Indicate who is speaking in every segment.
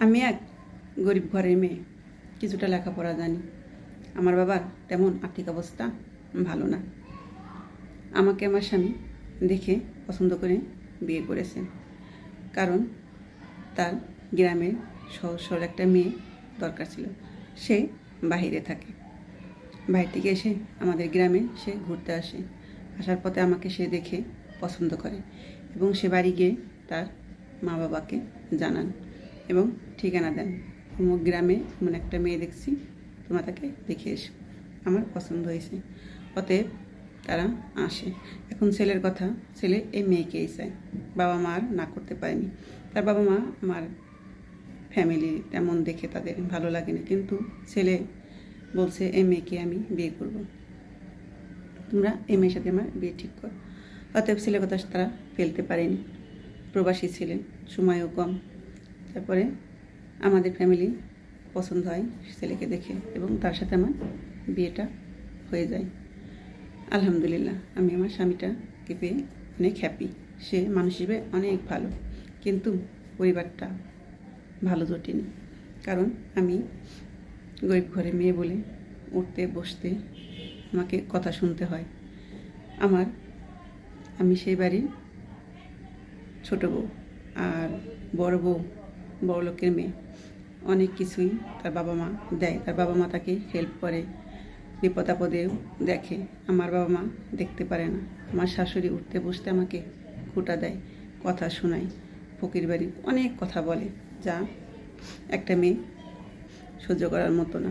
Speaker 1: আমি এক গরিব ঘরের মেয়ে, কিছুটা লেখাপড়া জানি। আমার বাবার তেমন আর্থিক অবস্থা ভালো না। আমাকে আমার স্বামী দেখে পছন্দ করে বিয়ে করেছে, কারণ তার গ্রামের সহজ সরল একটা মেয়ে দরকার ছিল। সে বাহিরে থাকে, বাইরে থেকে এসে আমাদের গ্রামে সে ঘুরতে আসে। আসার পথে আমাকে সে দেখে পছন্দ করে এবং সে বাড়ি গিয়ে তার মা বাবাকে জানান এবং ঠিকানা দেন। অমুক গ্রামে এমন একটা মেয়ে দেখছি, তোমরা তাকে দেখে এসো, আমার পছন্দ হয়েছে। অতএব তারা আসে। এখন ছেলের কথা, ছেলে এই মেয়েকেই চায়। বাবা মা আর না করতে পারেনি। তার বাবা মা আমার ফ্যামিলি তেমন দেখে তাদের ভালো লাগেনি, কিন্তু ছেলে বলছে এই মেয়েকে আমি বিয়ে করব, তোমরা এই মেয়ের সাথে আমার বিয়ে ঠিক করো। অতএব ছেলের কথা তারা ফেলতে পারেনি। প্রবাসী ছিলেন, সময়ও কম। তারপরে আমাদের ফ্যামিলি পছন্দ হয় ছেলেকে দেখে এবং তার সাথে আমার বিয়েটা হয়ে যায়। আলহামদুলিল্লাহ, আমি আমার স্বামীটাকে পেয়ে অনেক হ্যাপি। সে মানুষ হিসেবে অনেক ভালো, কিন্তু পরিবারটা ভালো জোটেনি। কারণ আমি গরিব ঘরের মেয়ে বলে উঠতে বসতে আমাকে কথা শুনতে হয়। আমি সেই বাড়ির ছোটো বউ, আর বড় বউ বড় লোকের মেয়ে। অনেক কিছুই তার বাবা মা দেয়, তার বাবা মা তাকে হেল্প করে, বিপদ আপদেও দেখে। আমার বাবা মা দেখতে পারে না। আমার শাশুড়ি উঠতে বসতে আমাকে খুঁটা দেয়, কথা শোনায়, ফকির বাড়ি অনেক কথা বলে, যা একটা মেয়ে সহ্য করার মতো না।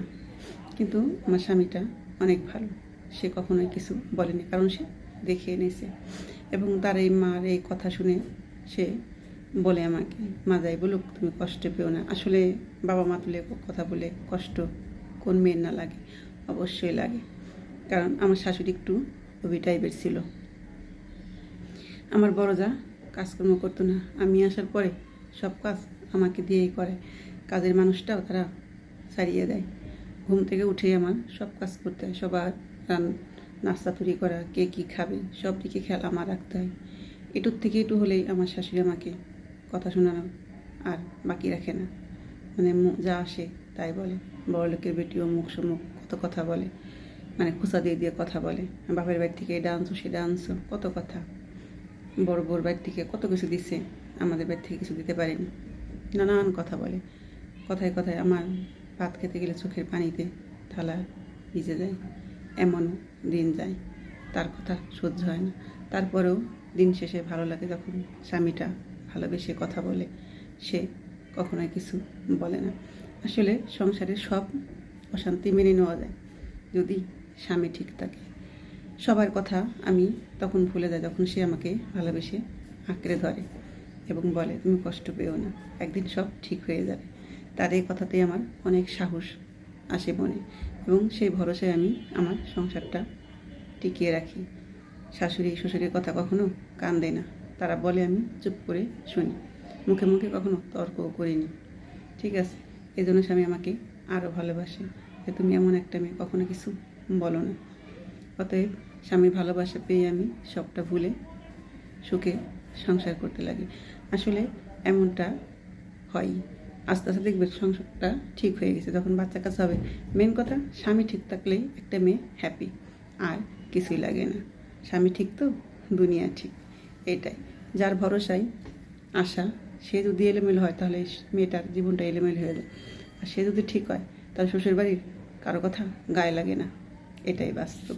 Speaker 1: কিন্তু আমার স্বামীটা অনেক ভালো, সে কখনোই কিছু বলেনি, কারণ সে দেখে এনেছে। এবং তার এই মার এই কথা শুনে সে বলে আমাকে, মা যাই বলুক তুমি কষ্ট পেও না। আসলে বাবা মা তুলে কথা বলে কষ্ট কোন মেয়ের না লাগে? অবশ্যই লাগে। কারণ আমার শাশুড়ি একটু ওই টাইপের ছিল। আমার বড় যা কাজকর্ম করতো না, আমি আসার পরে সব কাজ আমাকে দিয়েই করে। কাজের মানুষটাও তারা ছাড়িয়ে দেয়। ঘুম থেকে উঠেই আমার সব কাজ করতে হয়, সবার নাস্তা তৈরি করা, কে কী খাবে সব দিকে খেয়াল আমার রাখতে হয়। এটুর থেকে একটু হলেই আমার শাশুড়ি আমাকে কথা শোনানো আর বাকি রাখে না। মানে যা আসে তাই বলে। বড় লোকের বেটিও মুখ সমুখ কত কথা বলে, মানে খোঁচা দিয়ে দিয়ে কথা বলে। বাপের বাড়ি থেকে এটা আনছো সেটা আনছো, কত কথা। বড় বড় বাড়ি থেকে কত কিছু দিচ্ছে, আমাদের বাড়ি থেকে কিছু দিতে পারেনি। নানান কথা বলে। কথায় কথায় আমার ভাত খেতে গেলে চোখের পানিতে থালা ভিজে যায়। এমনও দিন যায়, তার কথা সহ্য হয় না। তারপরেও দিন শেষে ভালো লাগে যখন স্বামীটা ভালোবেসে কথা বলে। সে কখনোই কিছু বলে না। আসলে সংসারের সব অশান্তি মেনে নেওয়া যায় যদি স্বামী ঠিক থাকে। সবার কথা আমি তখন ভুলে যাই যখন সে আমাকে ভালোবেসে আঁকড়ে ধরে এবং বলে তুমি কষ্ট পেও না, একদিন সব ঠিক হয়ে যাবে। তার এই কথাতেই আমার অনেক সাহস আসে মনে, এবং সেই ভরসায় আমি আমার সংসারটা টিকিয়ে রাখি। শাশুড়ি শ্বশুরের কথা কখনো কান দেয় না, তারা বলে আমি চুপ করে শুনি, মুখে মুখে কখনো তর্কও করিনি। ঠিক আছে, এই জন্য স্বামী আমাকে আরও ভালোবাসে যে তুমি এমন একটা মেয়ে, কখনো কিছু বলো না। অতএব স্বামীর ভালোবাসা পেয়ে আমি সবটা ভুলে সুখে সংসার করতে লাগি। আসলে এমনটা হয়, আস্তে আস্তে দেখবে সংসারটা ঠিক হয়ে গেছে। যখন বাচ্চা কাছে হবে, মেন কথা স্বামী ঠিক থাকলেই একটা মেয়ে হ্যাপি, আর কিছুই লাগে না। স্বামী ঠিক তো দুনিয়া ঠিক, এটাই। যার ভরসায় আশা, সে যদি এলোমেলো হয় তাহলে মেয়েটার জীবনটা এলোমেলো হয়ে যায়। আর সে যদি ঠিক হয় তাহলে শ্বশুর বাড়ির কারো কথা গায়ে লাগে না, এটাই বাস্তব।